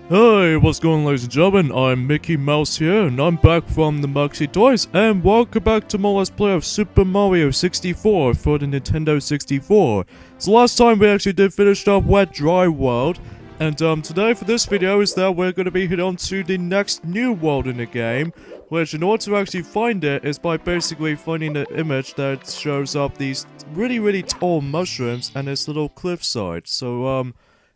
Hey, what's going on, ladies and gentlemen? I'm Mickey Mouse here, and I'm back from the Maxi Toys, and welcome back to my Let's Play of Super Mario 64 for the Nintendo 64. So last time we actually did finish up Wet Dry World, and today for this video is that we're going to be heading on to the next new world in the game, which in order to actually find it is by basically finding the image that shows up these really tall mushrooms and this little cliffside. So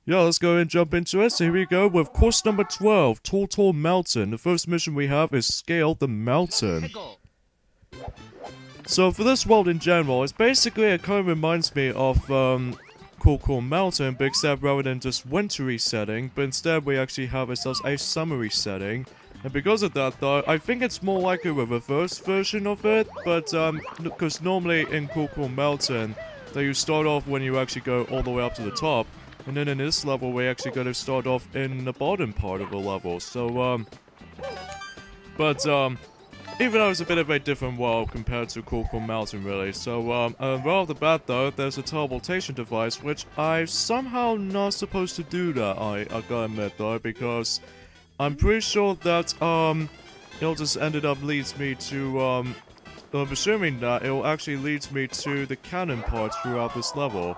yeah, let's go and jump into it. So here we go with course number 12, Tall Mountain. The first mission we have is Scale the Mountain. So for this world in general, it's basically, it kind of reminds me of Cool Mountain, but except rather than just wintry setting, but instead we actually have ourselves a summery setting. And because of that though, I think it's more like a reverse version of it, but because normally in Cool Mountain, that you start off when you actually go all the way up to the top. And then in this level, we're actually going to start off in the bottom part of the level. So, even though it's a bit of a different world compared to Cool Mountain, really. So, right off the bat, though, there's a teleportation device, which I'm somehow not supposed to do that, I gotta admit, though, because I'm pretty sure that, it'll just ended up leads me to, I'm assuming that it'll actually leads me to the cannon part throughout this level.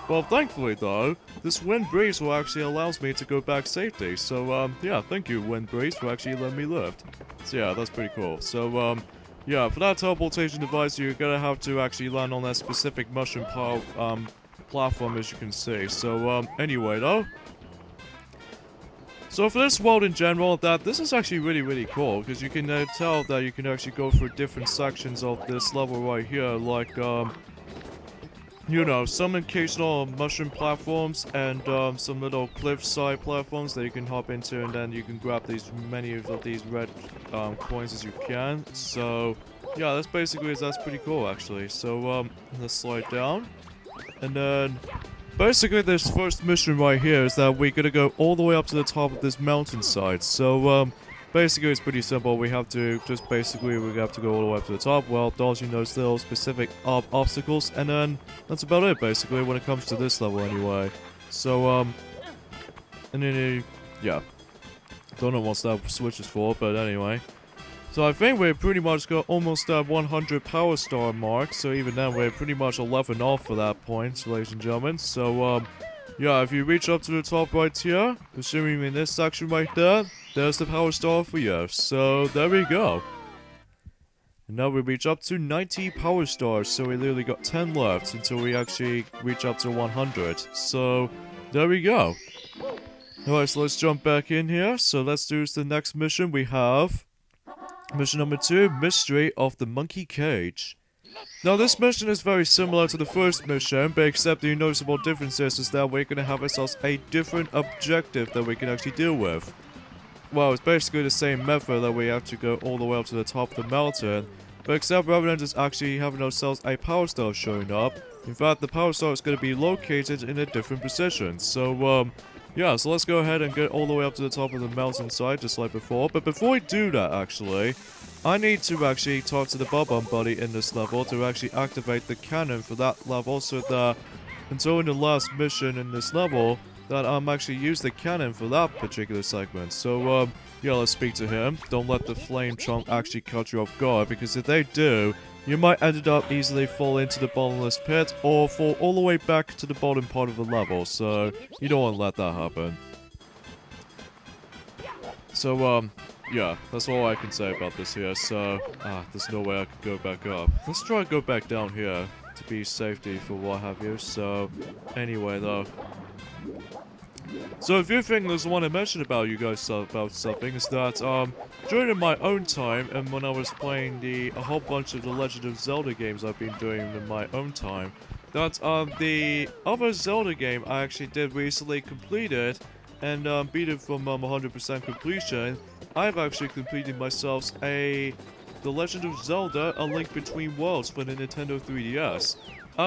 Well, thankfully though, this Wind Breeze will actually allows me to go back safely. So, yeah, thank you, Wind Breeze, for actually letting me lift. So yeah, that's pretty cool. So, yeah, for that teleportation device, you're gonna have to actually land on that specific mushroom pile, platform, as you can see. So, anyway though. So for this world in general, this is actually really cool, because you can tell that you can actually go through different sections of this level right here, like, you know, some occasional mushroom platforms and some little cliffside platforms that you can hop into, and then you can grab these many of these red coins as you can. So yeah, that's pretty cool actually. So let's slide down, and then basically this first mission right here is that we're gonna go all the way up to the top of this mountainside. So basically, it's pretty simple. We have to we have to go all the way up to the top while dodging those little specific obstacles, and then that's about it, basically, when it comes to this level, anyway. So, and then, yeah. Don't know what that switch is for, but anyway. So I think we're pretty much got almost that 100 power star mark, so even then we're pretty much 11 off for that point, ladies and gentlemen. So, yeah, if you reach up to the top right here, assuming in this section right there, there's the power star for you. So, there we go. And now we reach up to 90 power stars, so we literally got 10 left until we actually reach up to 100. So, there we go. Alright, so let's jump back in here. So, let's do the next mission. We have mission number 2, Mystery of the Monkey Cage. Now this mission is very similar to the first mission, but except the noticeable difference is that we're going to have ourselves a different objective that we can actually deal with. Well, it's basically the same method that we have to go all the way up to the top of the mountain, but except rather than just actually having ourselves a power star showing up, in fact the power star is going to be located in a different position. So, yeah, so let's go ahead and get all the way up to the top of the mountainside, just like before. But before we do that, actually, I need to actually talk to the Bob-omb Buddy in this level to actually activate the cannon for that level, so that until in the last mission in this level, that I'm actually use the cannon for that particular segment. So, yeah, let's speak to him. Don't let the flame chunk actually catch you off guard, because if they do, you might end up easily fall into the bottomless pit, or fall all the way back to the bottom part of the level, so you don't want to let that happen. So, yeah, that's all I can say about this here. So, there's no way I could go back up. Let's try and go back down here to be safety for what have you. So, anyway though. So if you think there's one I mentioned about you guys about something, is that during my own time, and when I was playing a whole bunch of the Legend of Zelda games I've been doing in my own time, that the other Zelda game I actually did recently completed and beat it from 100% completion. I've actually completed myself The Legend of Zelda: A Link Between Worlds for the Nintendo 3DS.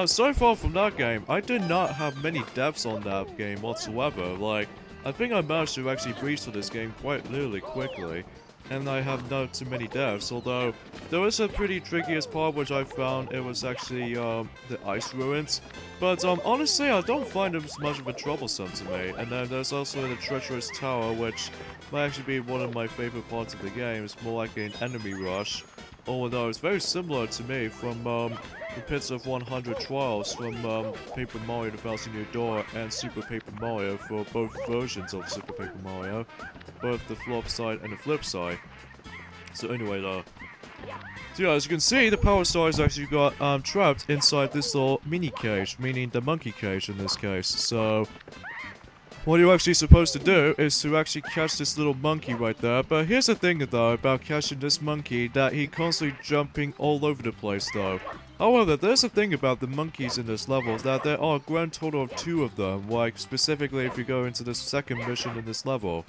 So far from that game, I did not have many deaths on that game whatsoever. Like, I think I managed to actually breeze through this game quite literally quickly. and I have not too many deaths, although there was a pretty trickiest part which I found. It was actually the ice ruins, but honestly I don't find it as much of a troublesome to me. And then there's also the treacherous tower, which might actually be one of my favorite parts of the game. It's more like an enemy rush, although it's very similar to me from the Pits of 100 Trials from Paper Mario The Thousand Year Door and Super Paper Mario for both versions of Super Paper Mario, both the flop side and the flip side. So anyway though. So yeah, as you can see, the Power Star is actually got trapped inside this little mini cage, meaning the monkey cage in this case. So what you're actually supposed to do is to actually catch this little monkey right there. But here's the thing though about catching this monkey, that he constantly jumping all over the place though. However, there's a thing about the monkeys in this level, that there are a grand total of 2 of them, like specifically if you go into the second mission in this level.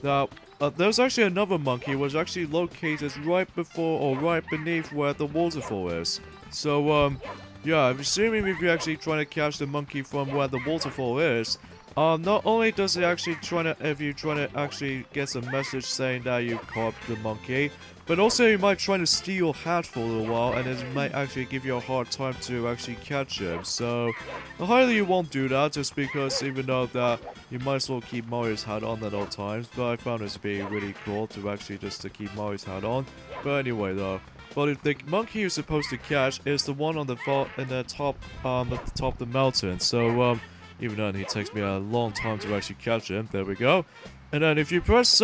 Now, there's actually another monkey which is actually located right before or right beneath where the waterfall is. So, yeah, I'm assuming if you're actually trying to catch the monkey from where the waterfall is, not only does it actually if you're trying to actually get a message saying that you caught the monkey, but also you might try to steal hat for a little while, and it might actually give you a hard time to actually catch him. So, highly you won't do that, just because even though that you might as well keep Mario's hat on at all times. But I found this to be really cool to actually just to keep Mario's hat on. But anyway though. But if the monkey you're supposed to catch is the one on the at the top of the mountain. So even then, it takes me a long time to actually catch him. There we go. And then if you press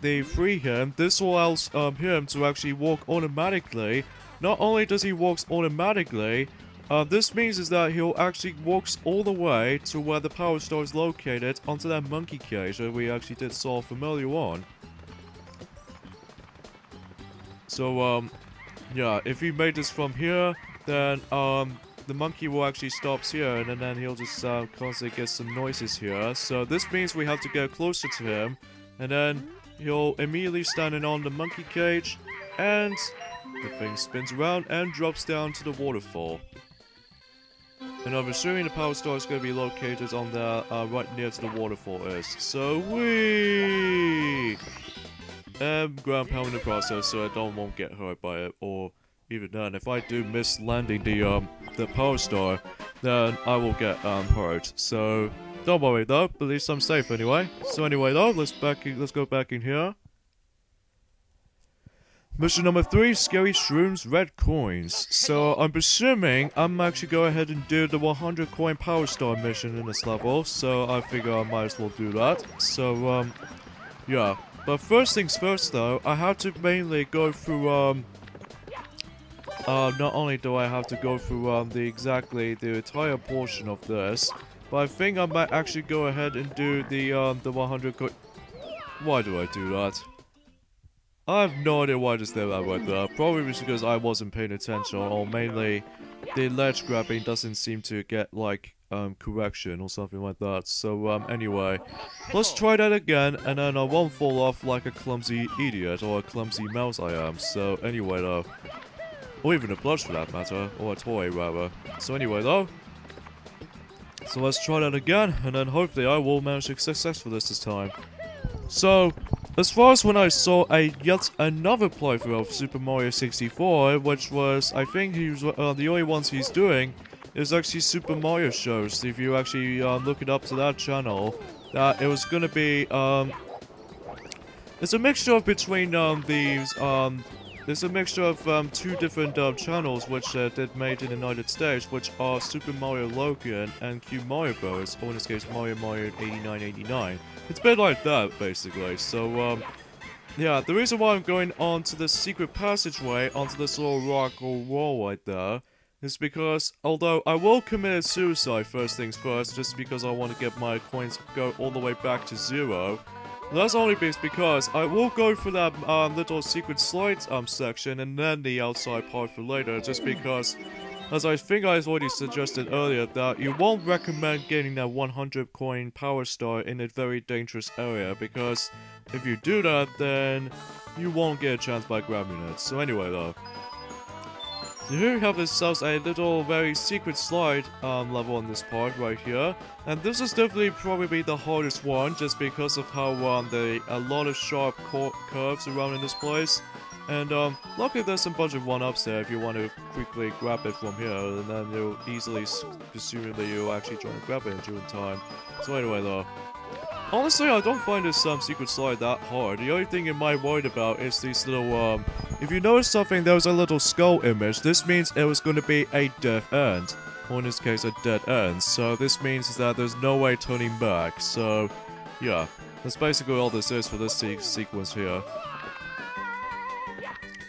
the free him, this will allow him to actually walk automatically. Not only does he walk automatically, this means is that he'll actually walks all the way to where the Power Star is located, onto that monkey cage that we actually did saw familiar on. So yeah, if he made this from here, then the monkey will actually stops here, and then he'll just constantly get some noises here. So this means we have to get closer to him, and then he'll immediately stand on the monkey cage, and the thing spins around and drops down to the waterfall. And I'm assuming the Power Star is going to be located on the right near to the waterfall is. So wee, and ground pound in the process, so I won't get hurt by it, or even then, if I do miss landing the Power Star, then I will get hurt. So don't worry though, at least I'm safe anyway. So anyway though, let's go back in here. Mission number 3, Scary Shrooms, Red Coins. So I'm presuming I'm actually go ahead and do the 100 coin Power Star mission in this level. So I figure I might as well do that. So yeah. But first things first though, I have to mainly go through not only do I have to go through the entire portion of this, but I think I might actually go ahead and do the 100 coin. Why do I do that? I have no idea why I just did that right there. Probably because I wasn't paying attention, or mainly the ledge grabbing doesn't seem to get like correction or something like that. So anyway, let's try that again, and then I won't fall off like a clumsy idiot or a clumsy mouse I am. So anyway though, or even a plush for that matter, or a toy rather. So anyway though, so let's try that again, and then hopefully I will manage to success for this time. So, as far as when I saw yet another playthrough of Super Mario 64, which was, I think he was the only ones he's doing, is actually Super Mario shows. If you actually look it up to that channel, that it was gonna be it's a mixture of between there's a mixture of 2 different channels which did made in the United States, which are Super Mario Logan and Q Mario Bros, or in this case Mario 8989. It's a bit like that basically. So yeah, the reason why I'm going on to this secret passageway onto this little rock or wall right there is because, although I will commit suicide first things first, just because I want to get my coins go all the way back to 0. That's only because I will go for that little secret slide section and then the outside part for later, just because, as I think I already suggested earlier, that you won't recommend getting that 100 coin Power Star in a very dangerous area, because if you do that, then you won't get a chance by grabbing it. So anyway though. You have ourselves a little very secret slide level on this part right here, and this is definitely probably the hardest one just because of how there are a lot of sharp curves around in this place. And luckily there's some bunch of one-ups there if you want to quickly grab it from here, and then you'll easily, presumably you'll actually try to grab it in due time. So anyway though, honestly I don't find this secret slide that hard. The only thing you might worry about is these little if you notice something, there was a little skull image. This means it was going to be a dead end, or in this case a dead end. So this means that there's no way turning back. So yeah, that's basically all this is for this sequence here.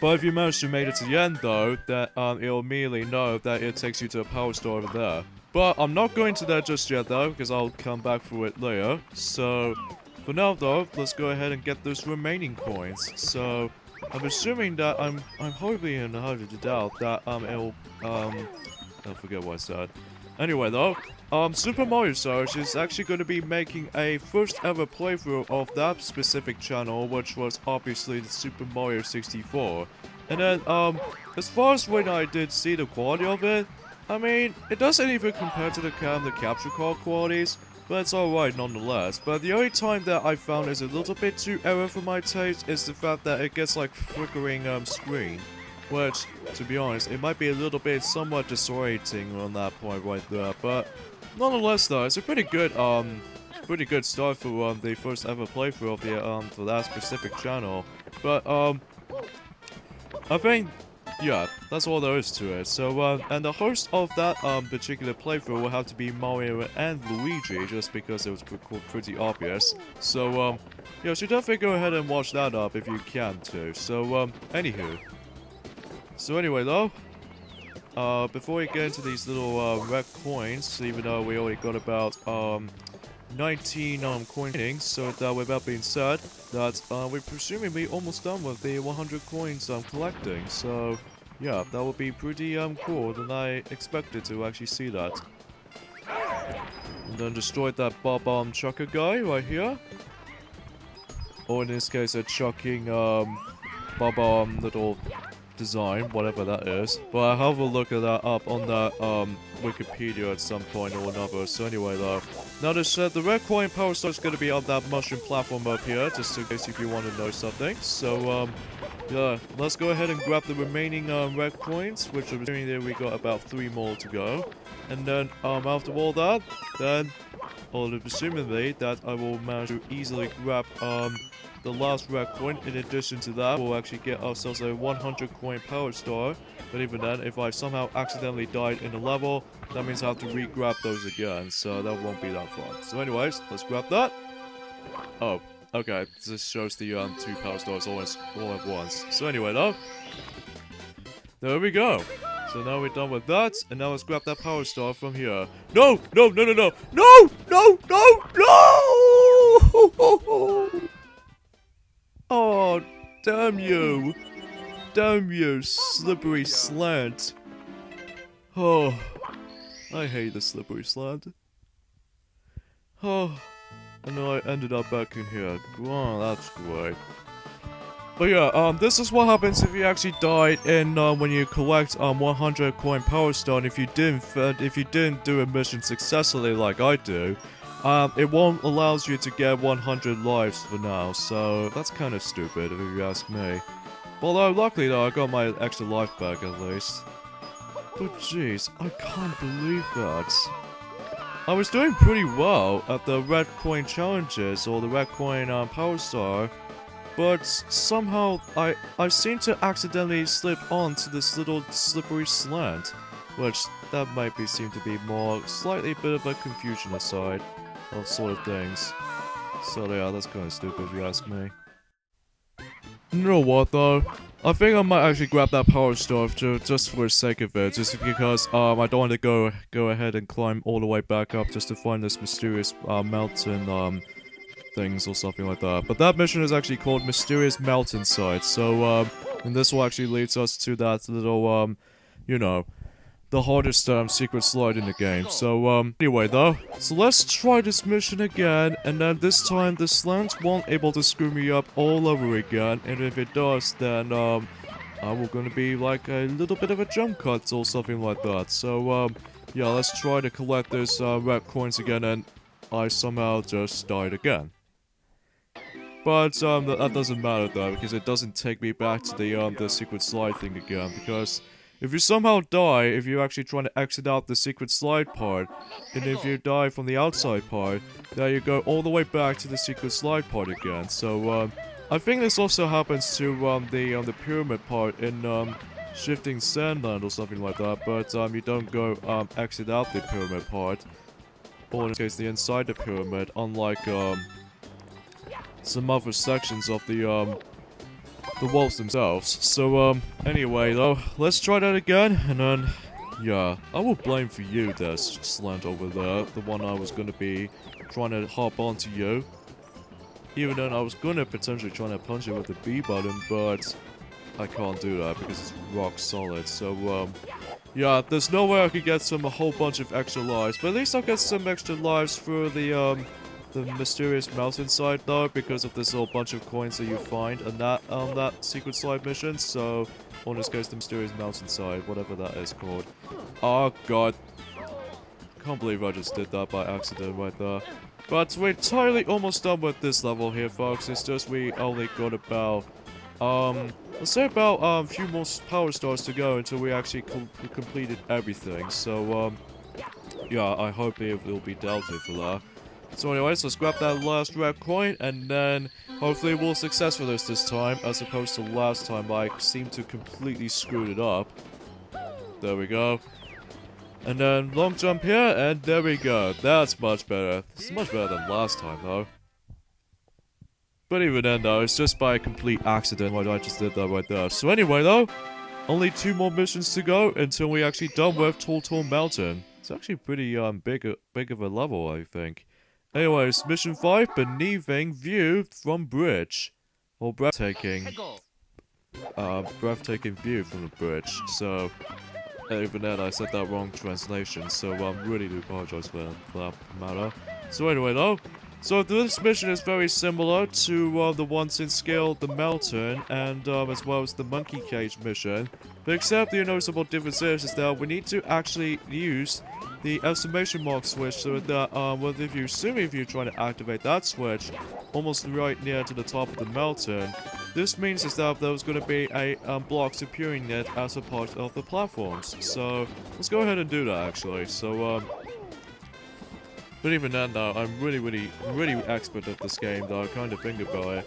But if you manage to make it to the end though, that it'll immediately know that it takes you to a power store over there. But I'm not going to that just yet though, because I'll come back for it later. So for now though, let's go ahead and get those remaining coins. So I'm assuming that I'm hoping in a hundred to doubt that it'll I forget what I said. Anyway though, Super Mario Search is actually going to be making a first ever playthrough of that specific channel, which was obviously the Super Mario 64. And then as far as when I did see the quality of it, I mean, it doesn't even compare to the capture card qualities, but it's alright nonetheless. But the only time that I found is a little bit too error for my taste is the fact that it gets like flickering screen. Which, to be honest, it might be a little bit somewhat disorienting on that point right there. But nonetheless though, it's a pretty good start for the first ever playthrough of the for that specific channel. But I think yeah, that's all there is to it. So, and the host of that particular playthrough will have to be Mario and Luigi, just because it was pretty obvious. So, yeah, you should definitely go ahead and watch that up if you can too. So, anywho. So anyway though, before we get into these little red coins, even though we already got about 19 coinings, so that with that being said, that we're presumably almost done with the 100 coins collecting. So yeah, that would be pretty cool, and I expected to actually see that. And then destroyed that Bob Chucker guy right here, or in this case a chucking Bob little design, whatever that is. But I'll have a look at that up on that Wikipedia at some point or another. So anyway though, now this the red coin power star is going to be on that mushroom platform up here, just in case if you want to know something. So yeah, let's go ahead and grab the remaining red coins, which I'm assuming that we got about 3 more to go. And then after all that, then presumably that I will manage to easily grab the last red coin. In addition to that, we'll actually get ourselves a 100 coin power star. But even then, if I somehow accidentally died in the level, that means I have to re-grab those again, so that won't be that fun. So anyways, let's grab that. Oh, okay, this shows the 2 power stars all at once. So anyway though, there we go. So now we're done with that, and now let's grab that power star from here. No! No, no, no, no! No! No! No! No! Oh, damn you. Damn you, slippery slant. Oh, I hate the slippery slant. Oh, and then I ended up back in here. Oh, that's great. But yeah, this is what happens if you actually died in when you collect 100 coin power star. And if you didn't do a mission successfully like I do, it won't allow you to get 100 lives for now. So that's kind of stupid if you ask me. Although luckily though, I got my extra life back at least. But jeez, I can't believe that. I was doing pretty well at the red coin challenges or the red coin power star. But somehow, I seem to accidentally slip onto this little slippery slant, which that might seem to be more slightly bit of a confusion aside of sort of things. So yeah, that's kind of stupid if you ask me. You know what though? I think I might actually grab that power star just for the sake of it, just because I don't want to go ahead and climb all the way back up just to find this mysterious mountain things or something like that. But that mission is actually called Mysterious Mountainside, so and this will actually leads us to that little you know, the hardest secret slide in the game. So anyway though, so let's try this mission again, and then this time the slant won't able to screw me up all over again, and if it does then we're gonna be like a little bit of a jump cut or something like that. So, yeah, let's try to collect those red coins again, and I somehow just died again. But, that doesn't matter though, because it doesn't take me back to the secret slide thing again, because if you somehow die, if you're actually trying to exit out the secret slide part, and if you die from the outside part, then you go all the way back to the secret slide part again. So, I think this also happens to, the pyramid part in, Shifting Sandland or something like that, but, you don't go, exit out the pyramid part, or in this case, the inside the pyramid, unlike, some other sections of the walls themselves. So, anyway, though, let's try that again, and then, yeah, I will blame for you there, Slant over there, the one I was gonna be trying to hop onto you. Even then, I was gonna potentially try to punch it with the B button, but I can't do that because it's rock solid. So, yeah, there's no way I could get a whole bunch of extra lives, but at least I'll get some extra lives through the mysterious mountainside though, because of this little bunch of coins that you find on that secret slide mission. So, in this case, the mysterious mountainside, whatever that is called. Oh god, can't believe I just did that by accident right there. But we're entirely almost done with this level here, folks. It's just we only got about let's say about a few more power stars to go until we actually completed everything. So yeah, I hope it will be dealt for that. So anyways, let's grab that last red coin, and then hopefully we'll successful this time, as opposed to last time I seem to completely screwed it up. There we go. And then long jump here, and there we go. That's much better. It's much better than last time, though. But even then, though, it's just by a complete accident what I just did that right there. So anyway, though, only 2 more missions to go until we're actually done with Tall Mountain. It's actually pretty big of a level, I think. Anyways, mission 5, Beneathing View from Bridge. Or breathtaking view from the bridge. So, even then I said that wrong translation, so really do apologize for that matter. So anyway though, so this mission is very similar to the ones in Scale the Mountain, and as well as the Monkey Cage mission. But except the noticeable difference is that we need to actually use the exclamation mark switch, so that well, if you're trying to activate that switch almost right near to the top of the mountain, this means is that there's going to be a blocks appearing in it as a part of the platforms. So let's go ahead and do that actually. So but even then though, I'm really expert at this game though. I kind of think about it,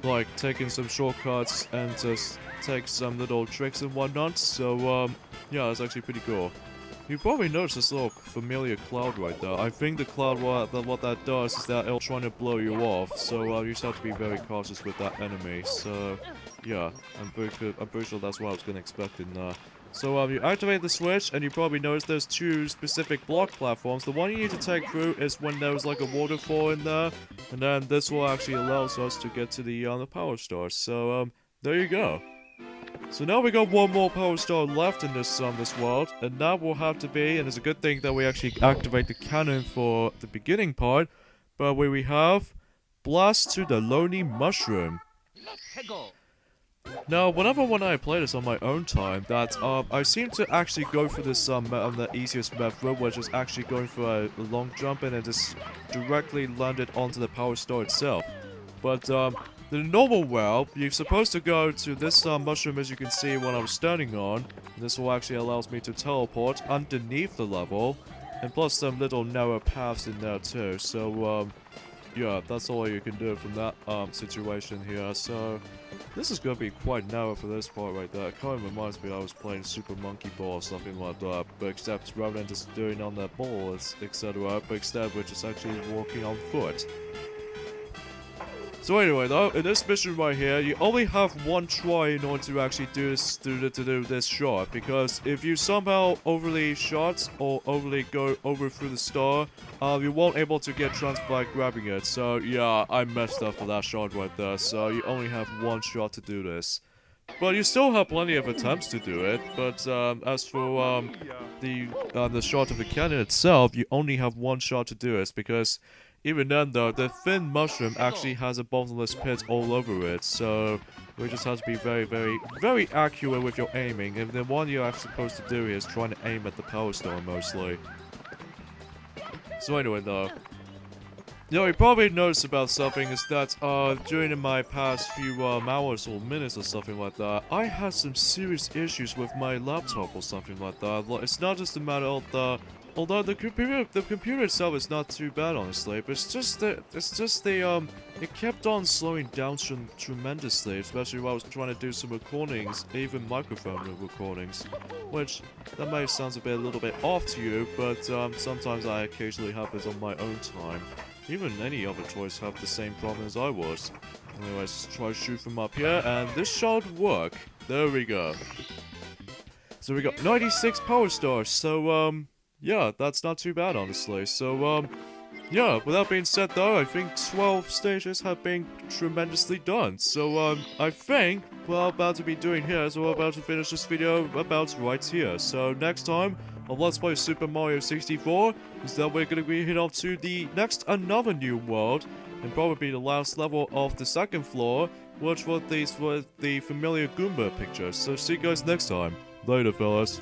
like taking some shortcuts and just take some little tricks and whatnot. So yeah, it's actually pretty cool. You probably noticed this little familiar cloud right there. I think the cloud, what that does is that it'll try to blow you off. So you just have to be very cautious with that enemy. So yeah, I'm pretty sure that's what I was gonna expect in there. So you activate the switch, and you probably notice there's 2 specific block platforms. The one you need to take through is when there's like a waterfall in there, and then this will actually allows us to get to the power stars. So there you go. So now we got 1 more power star left in this world, and that will have to be, and it's a good thing that we actually activate the cannon for the beginning part, but where we have Blast to the Lonely Mushroom. Now, whenever when I play this on my own time, that I seem to actually go for this the easiest method, which is actually going for a long jump and then just directly land it onto the power star itself. But the normal route, you're supposed to go to this mushroom, as you can see when I was standing on. This will actually allows me to teleport underneath the level, and plus some little narrow paths in there too. So yeah, that's all you can do from that situation here. So this is gonna be quite narrow for this part right there. It kind of reminds me I was playing Super Monkey Ball or something like that, but except rather than just doing on that ball, etc., but instead we're just actually walking on foot. So anyway though, in this mission right here, you only have 1 try in order to actually do this shot, because if you somehow overly shot or overly go over through the star, you won't able to get chance by grabbing it. So yeah, I messed up for that shot right there, so you only have 1 shot to do this. But you still have plenty of attempts to do it, but as for the shot of the cannon itself, you only have 1 shot to do it, because even then though, the thin mushroom actually has a bottomless pit all over it, so We just have to be very, very, very accurate with your aiming. And then what you're actually supposed to do here is trying to aim at the Power Star mostly. So anyway, though. You know, you probably noticed about something is that, during my past few, hours or minutes or something like that, I had some serious issues with my laptop or something like that. Like, it's not just a matter of the... Although the computer itself is not too bad, honestly, but it's just the, it kept on slowing down tremendously, especially while I was trying to do some recordings, even microphone recordings. Which, that may sound a little bit off to you, but, sometimes I occasionally have this on my own time. Even any other toys have the same problem as I was. Anyways, let's try to shoot from up here, and this should work. There we go. So we got 96 Power Stars, so, yeah, that's not too bad, honestly. So, yeah, with that being said, though, I think 12 stages have been tremendously done. So, I think what I'm about to be doing here is we're about to finish this video about right here. So, next time on Let's Play Super Mario 64 is that we're going to be heading off to the next another new world, and probably the last level of the second floor, which was the familiar Goomba picture. So, see you guys next time. Later, fellas.